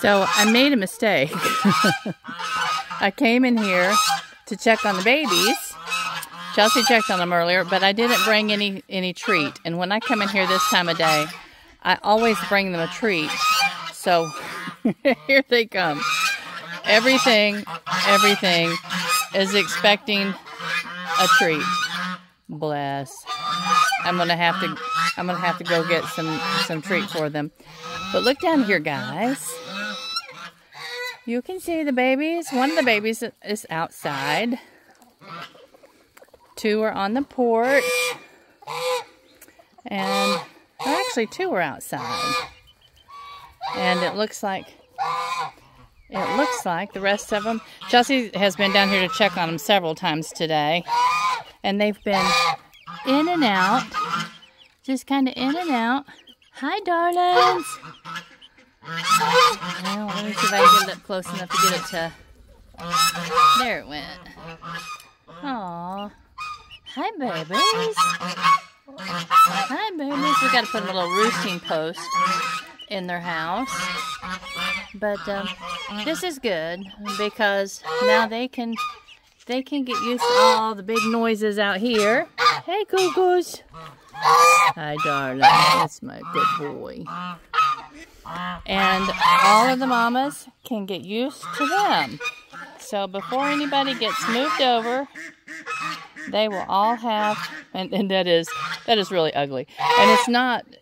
So I made a mistake. I came in here to check on the babies. Chelsea checked on them earlier, but I didn't bring any treat. And when I come in here this time of day, I always bring them a treat. So here they come. Everything is expecting a treat. Bless. I'm gonna have to go get some treat for them. But look down here, guys. You can see the babies. One of the babies is outside. Two are on the porch. And actually two are outside. And it looks like the rest of them. Chelsea has been down here to check on them several times today. And they've been in and out. Just kind of in and out. Hi, darlings. Well, let me see if I can get it up close enough to get it to... There it went. Aww. Hi, babies. Hi, babies. We got to put a little roosting post in their house. But this is good because now they can get used to all the big noises out here. Hey, cuckoos. Hi, darling. That's my good boy. And all of the mamas can get used to them. So before anybody gets moved over, they will all have, and that is really ugly. And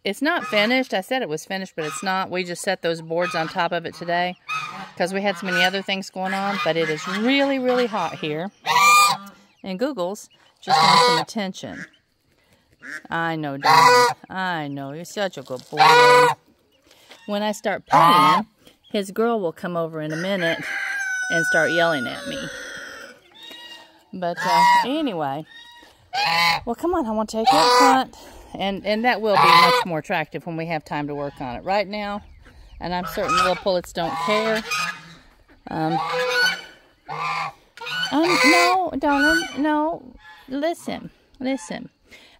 it's not finished. I said it was finished, but it's not. We just set those boards on top of it today because we had so many other things going on. But it is really, really hot here. And Googles just wants some attention. I know, darling. I know. You're such a good boy. When I start petting him, his girl will come over in a minute and start yelling at me. But anyway, well, come on, I want to take you up front. And that will be much more attractive when we have time to work on it. Right now, and I'm certain little pullets don't care. No, darling, no. Listen.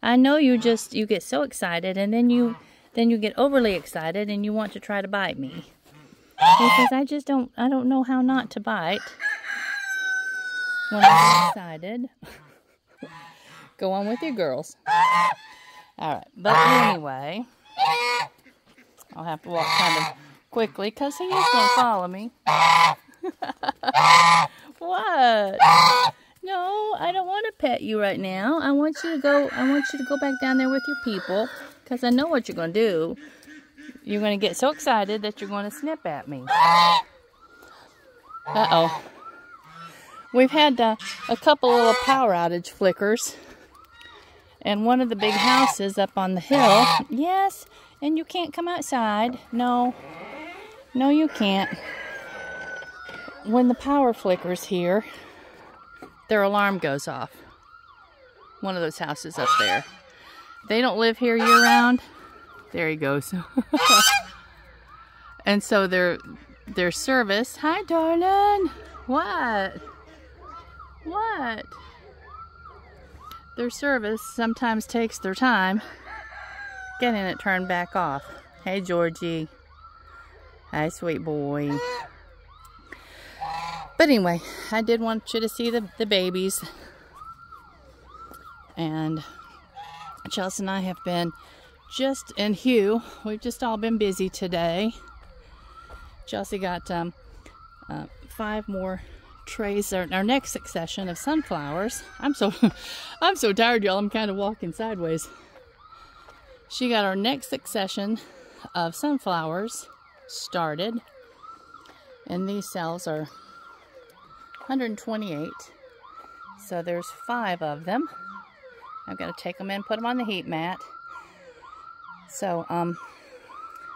I know you get so excited, and then you get overly excited, and you want to try to bite me. Because I don't know how not to bite when I'm excited. Go on with your girls. Alright, but anyway, I'll have to walk kind of quickly because he is going to follow me. What? No, I don't want to pet you right now. I want you to go back down there with your people because I know what you're going to do. You're going to get so excited that you're going to snip at me. Uh-oh. We've had a couple little power outage flickers. And one of the big houses up on the hill. Yes, and you can't come outside. No, you can't. When the power flickers here, their alarm goes off. One of those houses up there. They don't live here year-round. There he goes. And so their service... Hi, darling. What? Their service sometimes takes their time getting it turned back off. Hey, Georgie. Hi, sweet boy. But anyway, I did want you to see the babies. And Chelsea and I have been and Hugh, we've just all been busy today. Chelsea got 5 more trays, our next succession of sunflowers. I'm so tired, y'all. I'm kind of walking sideways. She got our next succession of sunflowers started. And these cells are 128. So there's 5 of them. I'm going to take them in, put them on the heat mat. So, let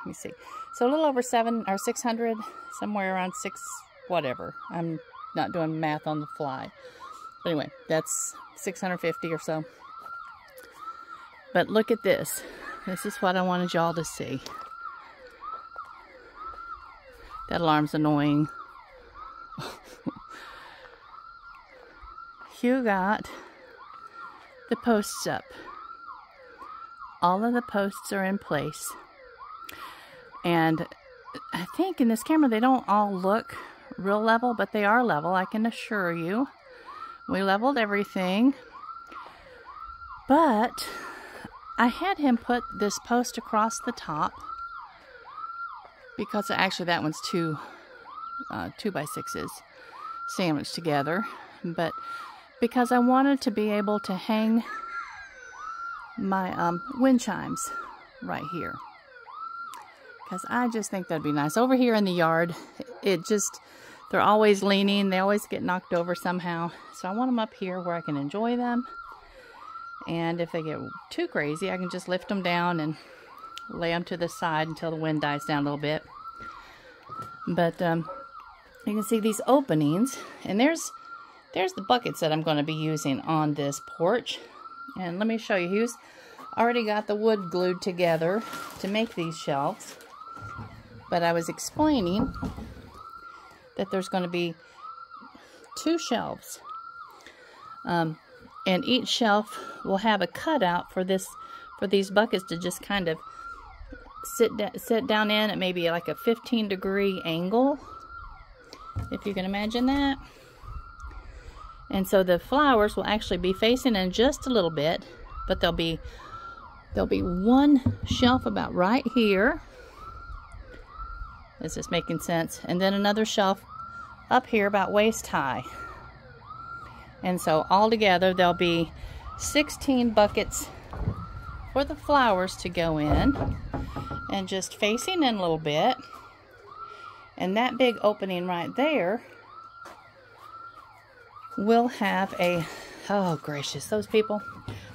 me see. So a little over 600, somewhere around 6, whatever. I'm not doing math on the fly. But anyway, that's 650 or so. But look at this. This is what I wanted y'all to see. That alarm's annoying. Hugh got the posts up. All of the posts are in place. And I think in this camera they don't all look real level, but they are level, I can assure you. We leveled everything. But I had him put this post across the top because actually that one's two 2x6s sandwiched together, but because I wanted to be able to hang my wind chimes right here, because I just think that'd be nice. Over here in the yard, they're always leaning, they always get knocked over somehow, so I want them up here where I can enjoy them. And if they get too crazy, I can just lift them down and lay them to the side until the wind dies down a little bit. But you can see these openings, and there's the buckets that I'm going to be using on this porch. And let me show you, he's already got the wood glued together to make these shelves. But I was explaining that there's going to be 2 shelves. And each shelf will have a cutout for these buckets to just kind of sit down in at maybe like a 15-degree angle, if you can imagine that. And so the flowers will actually be facing in just a little bit, but there'll be one shelf about right here. Is this making sense? And then another shelf up here about waist high. And so all together there'll be 16 buckets for the flowers to go in, and just facing in a little bit. And that big opening right there will have a, oh gracious, those people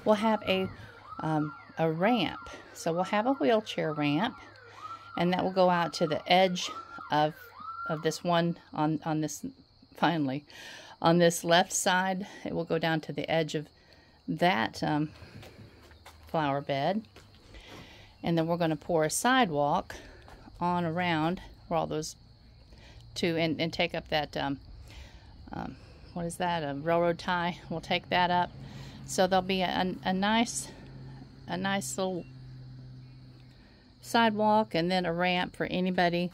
will have a ramp. So we'll have a wheelchair ramp, and that will go out to the edge of this one on this, finally, on this left side. It will go down to the edge of that flower bed. And then we're going to pour a sidewalk on around where all those two, and take up that, what is that, a railroad tie. We'll take that up. So there'll be a nice little sidewalk, and then a ramp for anybody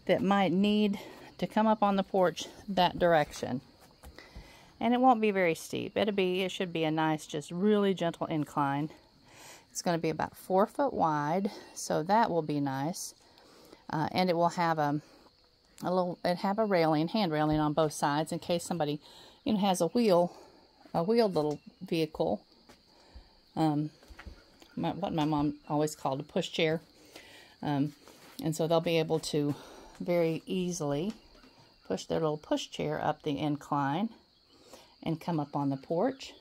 that might need to come up on the porch that direction. And it won't be very steep. It should be a nice, just really gentle incline. It's going to be about 4 foot wide, so that will be nice. And it will have a railing, hand railing on both sides in case somebody, has a wheeled little vehicle. What my mom always called a push chair. And so they'll be able to very easily push their little push chair up the incline and come up on the porch.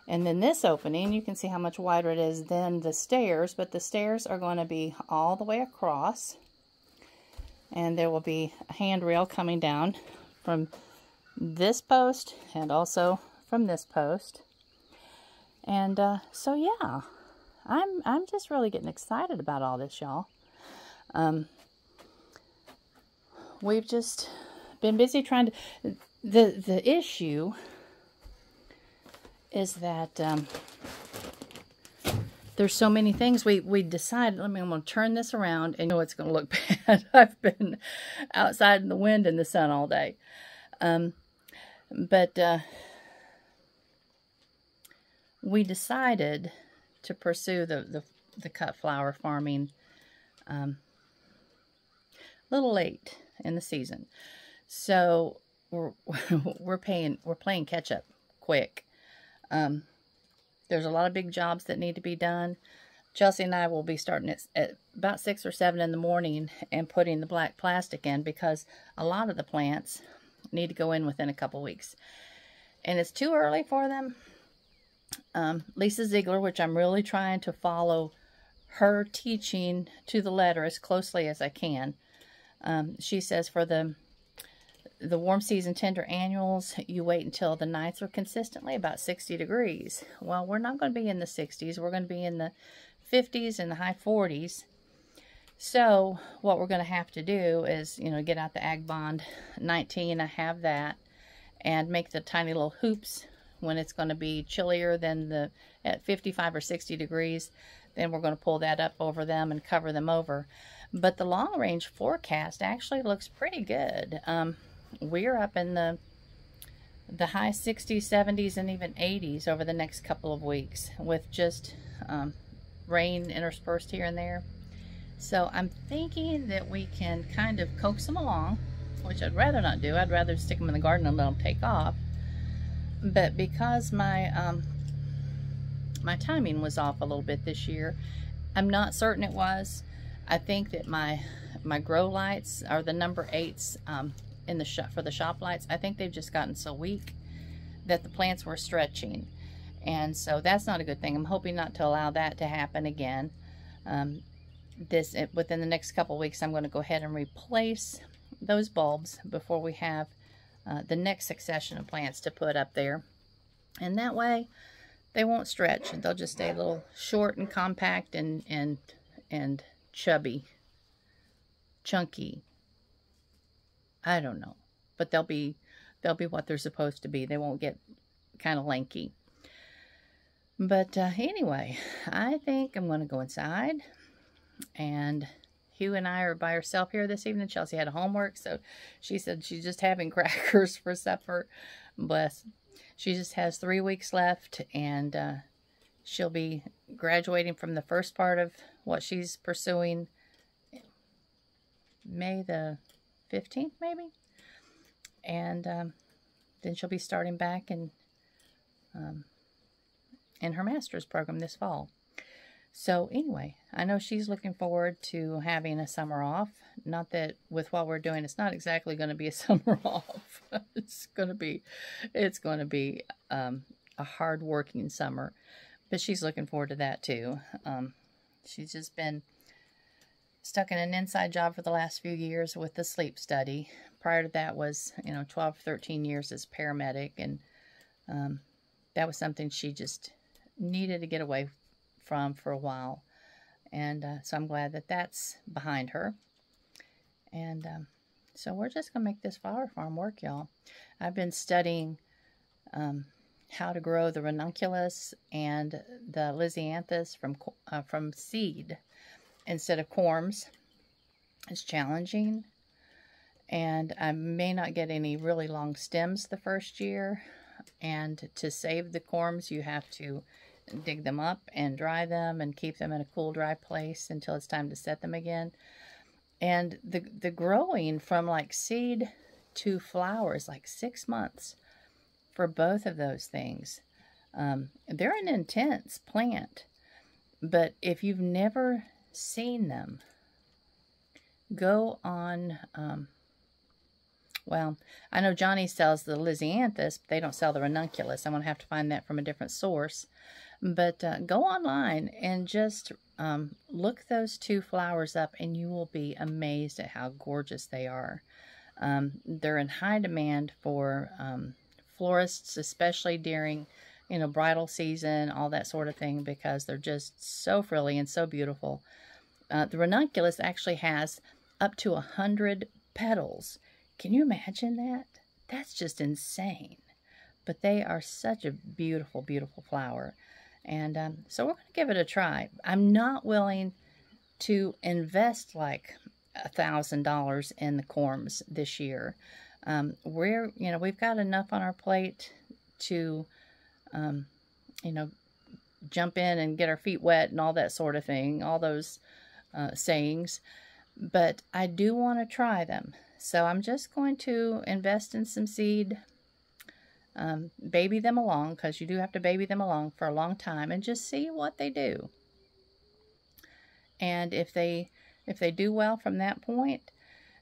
And then this opening, you can see how much wider it is than the stairs, but the stairs are going to be all the way across. And there will be a handrail coming down from this post and also from this post. And so yeah, I'm just really getting excited about all this, y'all. We've just been busy trying to, the issue is that there's so many things. We decided, I'm going to turn this around, and it's going to look bad. I've been outside in the wind and the sun all day. But we decided to pursue the cut flower farming a little late in the season. So we're playing catch up quick. There's a lot of big jobs that need to be done. Chelsea and I will be starting at about 6 or 7 in the morning and putting the black plastic in, because a lot of the plants need to go in within a couple weeks. And it's too early for them. Lisa Ziegler, which I'm really trying to follow her teaching to the letter as closely as I can. She says for the warm season tender annuals, you wait until the nights are consistently about 60 degrees. Well, we're not going to be in the 60s. We're going to be in the 50s and the high 40s. So what we're going to have to do is, get out the Ag Bond 19. I have that, and make the tiny little hoops when it's going to be chillier than at 55 or 60 degrees. Then we're going to pull that up over them and cover them over. But the long range forecast actually looks pretty good. We're up in the high 60s, 70s, and even 80s over the next couple of weeks with just rain interspersed here and there. So I'm thinking that we can kind of coax them along, which I'd rather not do. I'd rather stick them in the garden and let them take off. But because my my timing was off a little bit this year, I'm not certain it was. I think that my grow lights are the number 8s in the shop for the shop lights. I think they've just gotten so weak that the plants were stretching, and so that's not a good thing. I'm hoping not to allow that to happen again. Within the next couple weeks, I'm going to go ahead and replace those bulbs before we have the next succession of plants to put up there, and that way they won't stretch. They'll just stay a little short and compact and chubby, chunky. I don't know, but they'll be what they're supposed to be. They won't get kind of lanky. But anyway, I think I'm going to go inside, and Hugh and I are by ourselves here this evening. Chelsea had homework, so she said she's just having crackers for supper. Bless. She just has 3 weeks left, and she'll be graduating from the first part of what she's pursuing May the 15th, maybe. And then she'll be starting back in her master's program this fall. So anyway, I know she's looking forward to having a summer off. Not that with what we're doing, it's not exactly going to be a summer off. It's going to be a hard-working summer, but she's looking forward to that too. She's just been stuck in an inside job for the last few years with the sleep study. Prior to that was, 12, 13 years as paramedic, and that was something she just needed to get away from for a while. And so I'm glad that that's behind her. And so we're just going to make this flower farm work, y'all. I've been studying how to grow the ranunculus and the lisianthus from seed instead of corms. It's challenging, and I may not get any really long stems the first year. And to save the corms, you have to dig them up and dry them and keep them in a cool, dry place until it's time to set them again. And the growing from like seed to flower is like 6 months for both of those things. They're an intense plant, but if you've never seen them, go on, well, I know Johnny sells the lisianthus, but they don't sell the ranunculus. I'm going to have to find that from a different source. But go online and just look those two flowers up, and you will be amazed at how gorgeous they are. They're in high demand for florists, especially during, bridal season, all that sort of thing, because they're just so frilly and so beautiful. The ranunculus actually has up to 100 petals. Can you imagine that? That's just insane. But they are such a beautiful, beautiful flower. And so we're going to give it a try. I'm not willing to invest like $1,000 in the corms this year. We've got enough on our plate to, jump in and get our feet wet and all that sort of thing, all those sayings. But I do want to try them. So I'm just going to invest in some seed, baby them along, because you do have to baby them along for a long time, and just see what they do. And if they do well from that point,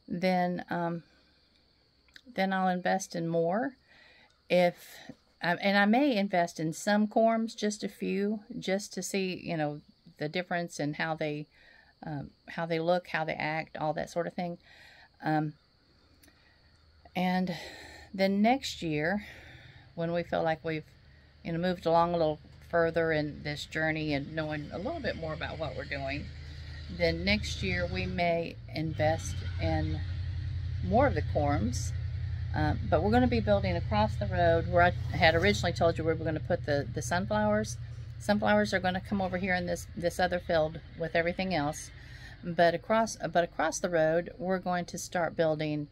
then I'll invest in more. And I may invest in some corms, just a few, just to see the difference in how they look, how they act, all that sort of thing. And then next year, when we feel like we've moved along a little further in this journey and knowing a little bit more about what we're doing, then next year we may invest in more of the corms. But we're going to be building across the road where I had originally told you we were going to put the sunflowers. Sunflowers are going to come over here in this other field with everything else. But across the road, we're going to start building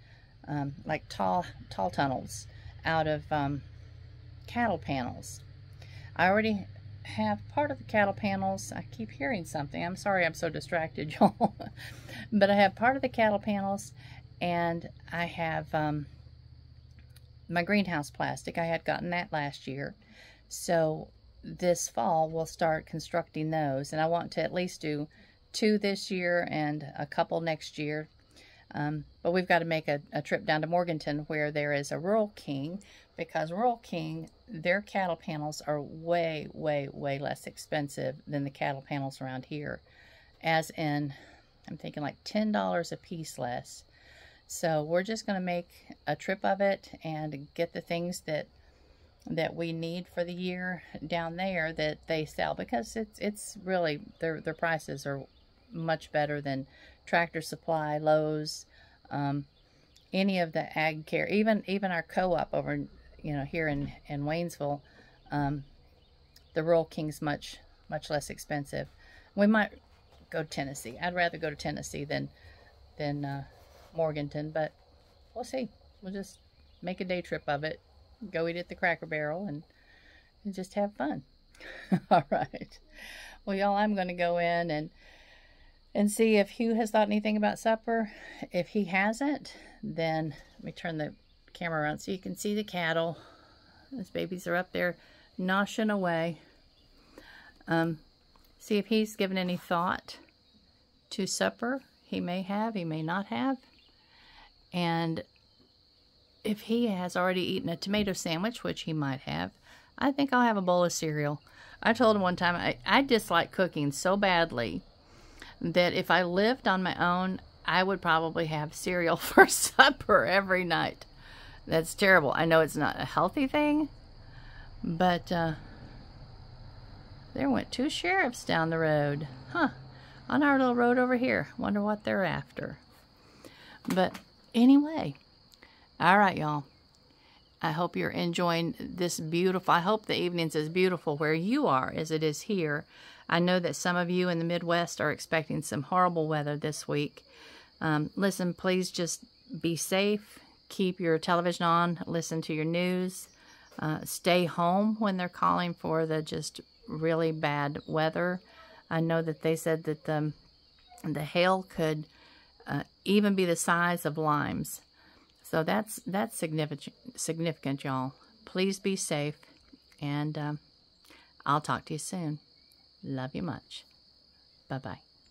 like tall tunnels out of cattle panels. I already have part of the cattle panels. I keep hearing something. I'm sorry, I'm so distracted, y'all. But I have part of the cattle panels, and I have my greenhouse plastic. I had gotten that last year. So this fall, we'll start constructing those. And I want to at least do 2 this year and a couple next year. But we've got to make a trip down to Morganton, where there is a Rural King, because Rural King, their cattle panels are way, way, way less expensive than the cattle panels around here. As in, I'm thinking like $10 a piece less. So we're just going to make a trip of it and get the things that we need for the year down there that they sell, because it's really, their prices are much better than Tractor Supply, Lowe's, any of the ag care, even our co-op over, here in Waynesville. The Rural King's much less expensive. We might go to Tennessee. I'd rather go to Tennessee than Morganton, but we'll see. We'll just make a day trip of it, go eat at the Cracker Barrel, and just have fun. All right. Well, y'all, I'm going to go in and see if Hugh has thought anything about supper. If he hasn't, then let me turn the camera around so you can see the cattle. Those babies are up there noshing away. See if he's given any thought to supper. He may have, he may not have. And if he has already eaten a tomato sandwich, which he might have, I think I'll have a bowl of cereal. I told him one time I dislike cooking so badly that if I lived on my own, I would probably have cereal for supper every night. That's terrible. I know it's not a healthy thing, but there went 2 sheriffs down the road. Huh. On our little road over here. Wonder what they're after. But anyway, all right, y'all. I hope you're enjoying this beautiful, I hope the evening's as beautiful where you are as it is here. I know that some of you in the Midwest are expecting some horrible weather this week. Listen, please just be safe. Keep your television on. Listen to your news. Stay home when they're calling for the just really bad weather. I know that they said that the hail could even be the size of limes. So that's significant, y'all. Please be safe, and I'll talk to you soon. Love you much. Bye-bye.